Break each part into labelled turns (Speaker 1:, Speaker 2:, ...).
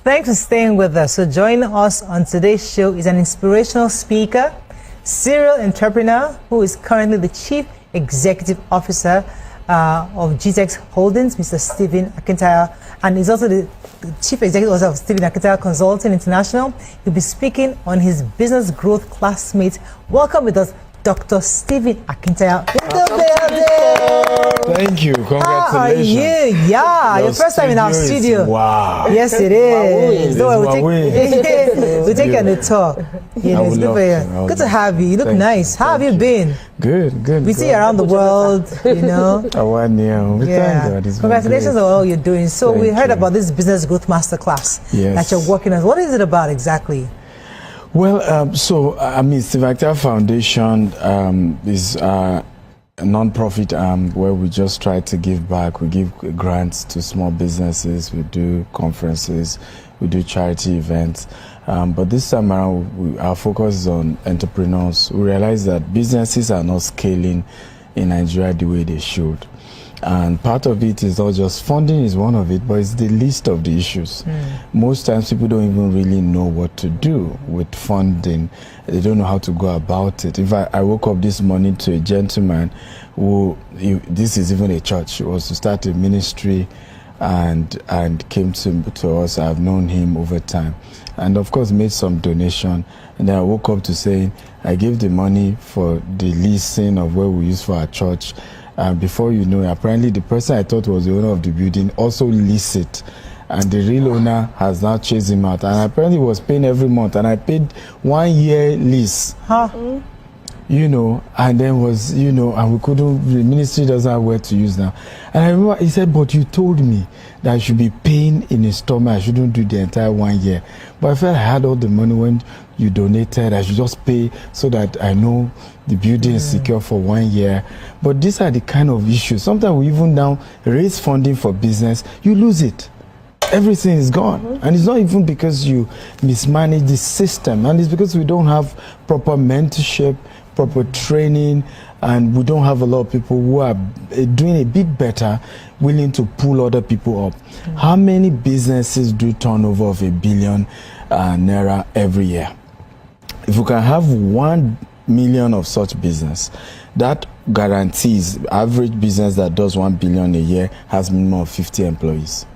Speaker 1: Thanks for staying with us. So joining us on today's show is an inspirational speaker, serial entrepreneur who is currently the Chief Executive Officer of GTEX Holdings, Mr. Stephen Akintayo, and is also the Chief Executive Officer of Stephen Akintayo Consulting International. He'll be speaking on his business growth classmate. Welcome with us, Dr. Stephen Akintayo in the building.
Speaker 2: Thank you. Congratulations.
Speaker 1: How are you? Yeah, your first time in our studio.
Speaker 2: Wow.
Speaker 1: Yes, it is. We'll take you on the tour. Yeah, it's good for you. Good to have you. You look nice. How have you been?
Speaker 2: Good.
Speaker 1: We see you around the world, you know.
Speaker 2: Yeah.
Speaker 1: Congratulations on all you're doing. So we heard about this Business Growth Masterclass that you're working on. What is it about exactly?
Speaker 2: Well, Stephen Akintayo Foundation is a non-profit arm where we just try to give back. We give grants to small businesses, we do conferences, we do charity events. But this time around, our focus is on entrepreneurs. We realize that businesses are not scaling in Nigeria the way they should. And part of it is not just funding is one of it, but it's the least of the issues. Most times people don't even really know what to do with funding. They don't know how to go about it. If I woke up this morning to a gentleman who, this is even a church, he was to start a ministry and came to us. I've known him over time. And of course made some donation. And then I woke up to saying, I gave the money for the leasing of where we use for our church. Before you know, apparently the person I thought was the owner of the building also leased it, and the real owner has now chased him out, and apparently was paying every month, and I paid 1 year lease. You know, and then was, you know, and we couldn't, the ministry doesn't have where to use now. And I remember he said, but you told me that I should be paying in installment, I shouldn't do the entire 1 year. But I felt I had all the money when you donated, I should just pay so that I know the building is secure for 1 year. But these are the kind of issues. Sometimes we even now raise funding for business, you lose it. Everything is gone. And it's not even because you mismanage the system, and it's because we don't have proper mentorship, proper training, and we don't have a lot of people who are doing a bit better, willing to pull other people up. How many businesses do turnover of $1 billion naira every year? If we can have 1 million of such business, that guarantees average business that does 1 billion a year has minimum of 50 employees.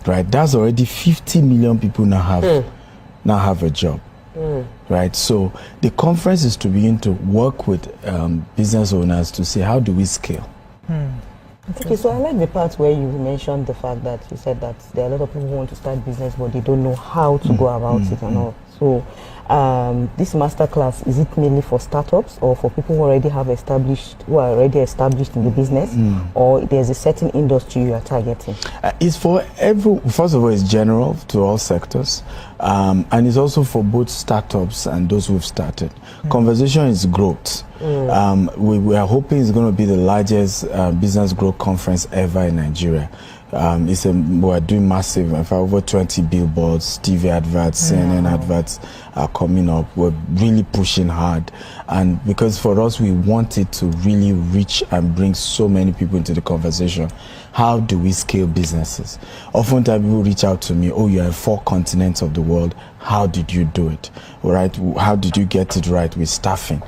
Speaker 2: Right? That's already 50 million people now have a job. Right? So the conference is to begin to work with business owners to say, how do we scale?
Speaker 3: Okay, so I like the part where you mentioned the fact that you said that there are a lot of people who want to start business but they don't know how to go about it and all. So this masterclass, is it mainly for startups or for people who already have established, who are already established in the business, or there's a certain industry you are targeting?
Speaker 2: It's for first of all, it's general to all sectors, and it's also for both startups and those who've started. Conversation is growth. We are hoping it's going to be the largest business growth conference ever in Nigeria. We're doing massive, in fact, over 20 billboards, TV adverts, CNN adverts are coming up. We're really pushing hard, and because for us, we want it to really reach and bring so many people into the conversation. How do we scale businesses? Oftentimes people reach out to me, oh, you're in 4 continents of the world. How did you do it? Right? How did you get it right with staffing?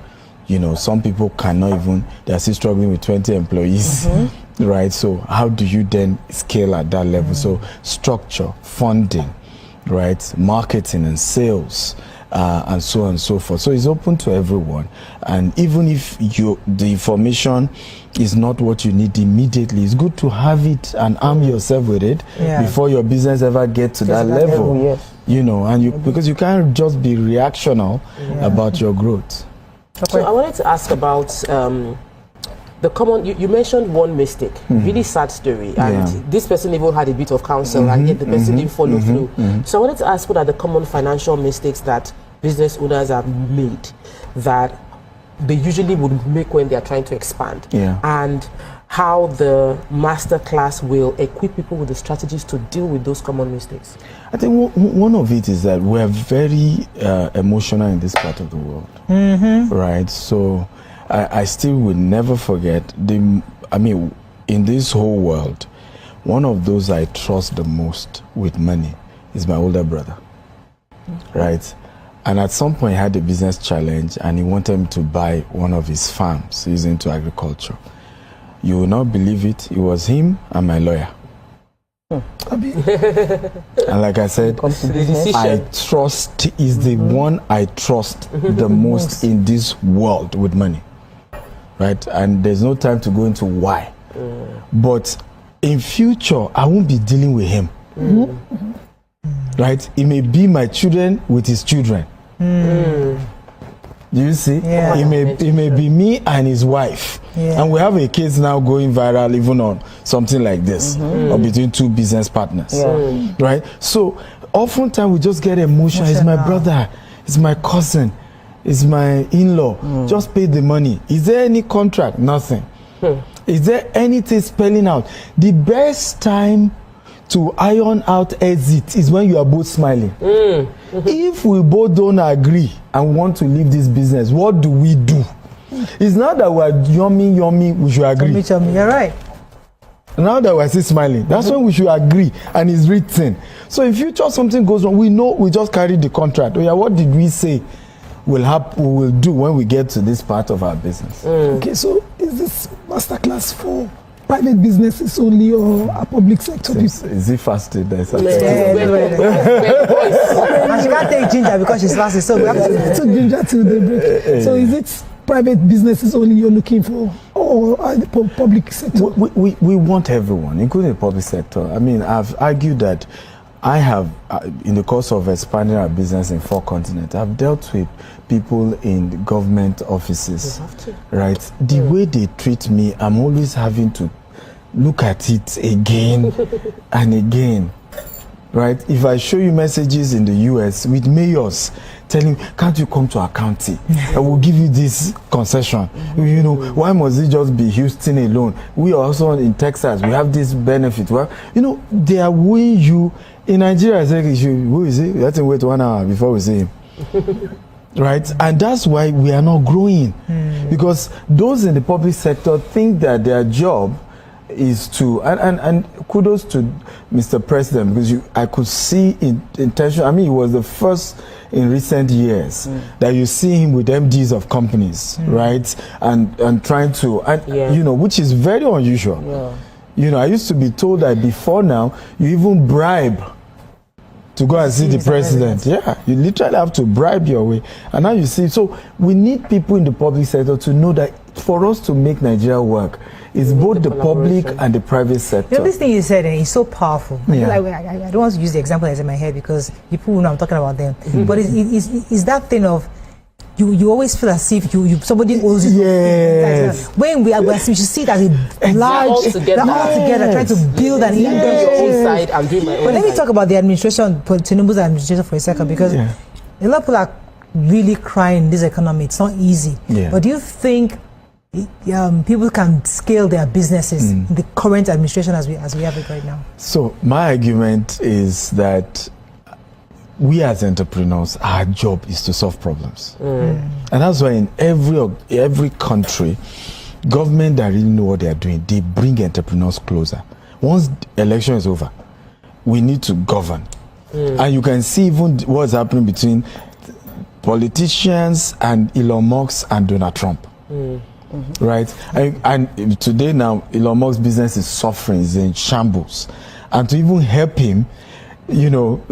Speaker 2: You know, some people cannot even, they're still struggling with 20 employees, right? So how do you then scale at that level? So structure, funding, right? Marketing and sales, and so on and so forth. So it's open to everyone. And even if the information is not what you need immediately, it's good to have it and arm yourself with it before your business ever gets to that level. You know, and because you can't just be reactional about your growth.
Speaker 4: So I wanted to ask about the common, you mentioned one mistake, really sad story, and this person even had a bit of counsel and yet the person didn't follow through. So I wanted to ask, what are the common financial mistakes that business owners have made that they usually would make when they are trying to expand? And how the masterclass will equip people with the strategies to deal with those common mistakes?
Speaker 2: I think one of it is that we're very emotional in this part of the world, right? So I still will never forget, in this whole world, one of those I trust the most with money is my older brother, right? And at some point he had a business challenge and he wanted me to buy one of his farms. He's into agriculture. You will not believe it, it was him and my lawyer. And like I said, I trust is the one I trust the most in this world with money, right? And there's no time to go into why. But in future, I won't be dealing with him, right? It may be my children with his children. You see, it may be me and his wife, and we have a case now going viral even on something like this, or between two business partners, right? So oftentimes we just get emotional. It's my brother, it's my cousin, it's my in-law. Just pay the money. Is there any contract? Nothing. Is there anything spelling out? The best time to iron out exit is when you are both smiling. If we both don't agree and want to leave this business, what do we do? It's not that we're yummy, we should agree.
Speaker 1: You're right.
Speaker 2: Now that we're still smiling, that's when we should agree, and it's written. So in future something goes wrong, we know we just carry the contract. Oh yeah, what did we say will happen, we will do when we get to this part of our business?
Speaker 5: Okay, so is this masterclass for private businesses only or a public sector people?
Speaker 2: Is it fasted?
Speaker 1: And she can't take ginger because she's fasting, so we have to
Speaker 5: ginger till the break. So is it private businesses only you're looking for, or the public sector?
Speaker 2: We want everyone, including the public sector. I mean, I've argued that I have, in the course of expanding our business in 4 continents, I've dealt with people in government offices, right? The way they treat me, I'm always having to look at it again and again, right? If I show you messages in the US with mayors telling, can't you come to our county? I will give you this concession. You know, why must it just be Houston alone? We are also in Texas, we have this benefit. Well, you know, they are wooing you. In Nigeria, I say, who is it? You have to wait 1 hour before we see him. Right? And that's why we are not growing. Because those in the public sector think that their job is to, and kudos to Mr. President, because I could see intention. I mean, he was the first in recent years that you see him with MDs of companies, right? And trying to, you know, which is very unusual. You know, I used to be told that before now, you even bribe to go and see the president. Yeah, you literally have to bribe your way. And now you see, so we need people in the public sector to know that for us to make Nigeria work, it's both the public and the private sector.
Speaker 1: You know, this thing you said is so powerful. I don't want to use the example that's in my head because people know I'm talking about them. But it's that thing of you always feel as if somebody owes you.
Speaker 2: Yes.
Speaker 1: When we should see it as a large, all together trying to build an
Speaker 4: inside and do my own.
Speaker 1: But let me talk about the administration, Tinubu's administration for a second, because a lot of people are really crying in this economy. It's not easy. But do you think people can scale their businesses in the current administration as we have it right now? So
Speaker 2: my argument is that we as entrepreneurs, our job is to solve problems. And that's why in every country, government that really know what they are doing, they bring entrepreneurs closer. Once the election is over, we need to govern. And you can see even what's happening between politicians and Elon Musk and Donald Trump. Right? And today now, Elon Musk's business is suffering, is in shambles. And to even help him, you know,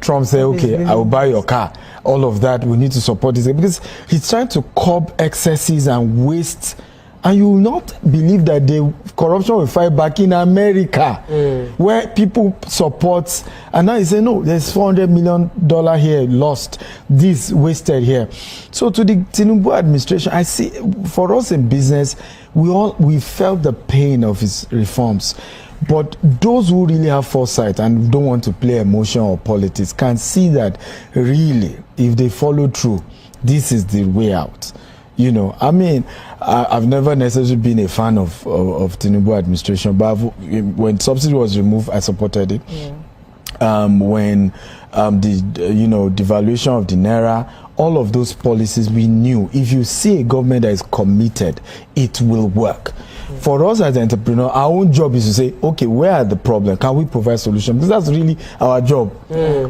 Speaker 2: Trump said, okay, I will buy your car. All of that, we need to support this. Because he's trying to curb excesses and waste. And you will not believe that the corruption will fight back in America, where people support. And now he said, no, there's $400 million here lost, this wasted here. So to the Tinubu administration, I see, for us in business, we felt the pain of his reforms. But those who really have foresight and don't want to play emotion or politics can see that really, if they follow through, this is the way out. You know, I mean, I've never necessarily been a fan of Tinubu administration, but when subsidy was removed, I supported it. When the devaluation of the naira, all of those policies, we knew if you see a government that is committed, it will work. For us as entrepreneurs, our own job is to say, okay, where are the problems? Can we provide solution? Because that's really our job.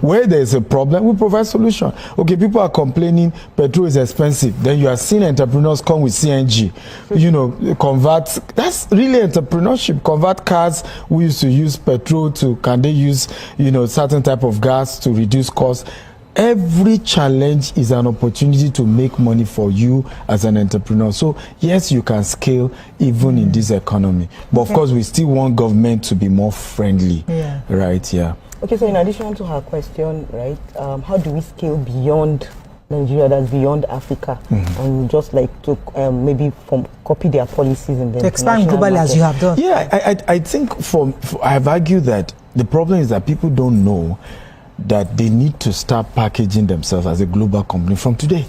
Speaker 2: Where there is a problem, we provide solution. Okay, people are complaining petrol is expensive. Then you are seeing entrepreneurs come with CNG, convert. That's really entrepreneurship. Convert cars we used to use petrol to, can they use, certain type of gas to reduce costs? Every challenge is an opportunity to make money for you as an entrepreneur. So yes, you can scale even in this economy, but of course we still want government to be more friendly. Right?
Speaker 3: Okay, so in addition to her question, right, how do we scale beyond Nigeria, that's beyond Africa, and just like to maybe copy their policies and then
Speaker 1: expand globally as you have done?
Speaker 2: I think I've argued that the problem is that people don't know that they need to start packaging themselves as a global company from today.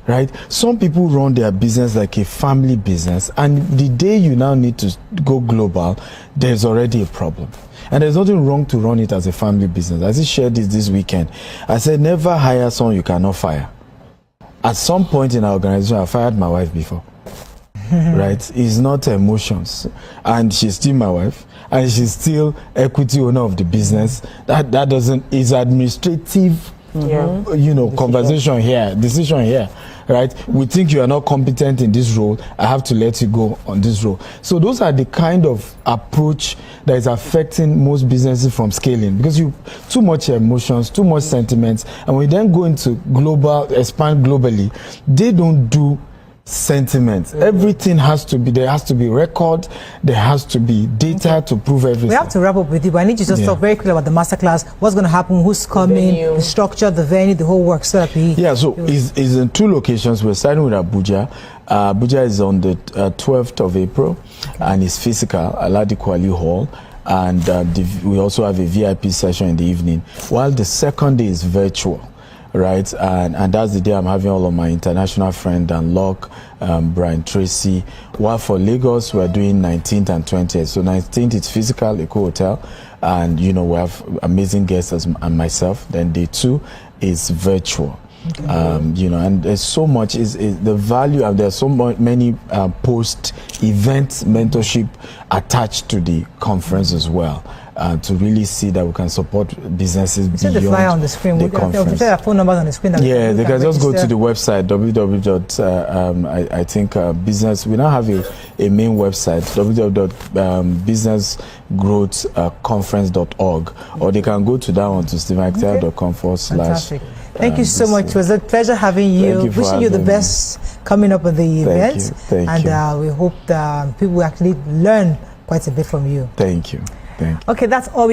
Speaker 2: Right? Some people run their business like a family business, and the day you now need to go global, there's already a problem. And there's nothing wrong to run it as a family business. As I shared this weekend, I said never hire someone you cannot fire. At some point in our organization, I fired my wife before. Right? It's not emotions, and she's still my wife, and she's still equity owner of the business. That doesn't, is administrative decision here, right? We think you are not competent in this role, I have to let you go on this role. So those are the kind of approach that is affecting most businesses from scaling, because you too much emotions, too much sentiments, and when you then go into expand globally, they don't do sentiments. Everything has to be, there has to be record, there has to be data to prove everything.
Speaker 1: We have to wrap up with you, but I need you to just talk very clearly about the masterclass, what's going to happen, who's coming, the structure, the venue, the whole work. So that
Speaker 2: so it's in 2 locations. We're starting with Abuja. Abuja is on the 12th of April, and it's physical, Aladi Kwali Hall. And we also have a VIP session in the evening, while the second day is virtual. Right, and that's the day I'm having all of my international friends and Locke, Brian Tracy. While for Lagos, we're doing 19th and 20th. So 19th it's physical, Eco Hotel, and we have amazing guests and myself. Then day 2 is virtual. And there's so much is the value, and there's so many post-event mentorship attached to the conference as well. To really see that we can support businesses beyond
Speaker 1: the flyer on the screen.
Speaker 2: The conference.
Speaker 1: We'll phone numbers on the screen.
Speaker 2: They can just go to the website business. We now have a main website, www.businessgrowthconference.org, or they can go to that one to stevenakintayo.com/.
Speaker 1: Fantastic. Thank you so much. It was a pleasure having you. Wishing you the best coming up with the event.
Speaker 2: Thank you.
Speaker 1: We hope that people will actually learn quite a bit from you.
Speaker 2: Thank you.
Speaker 1: Okay, that's all we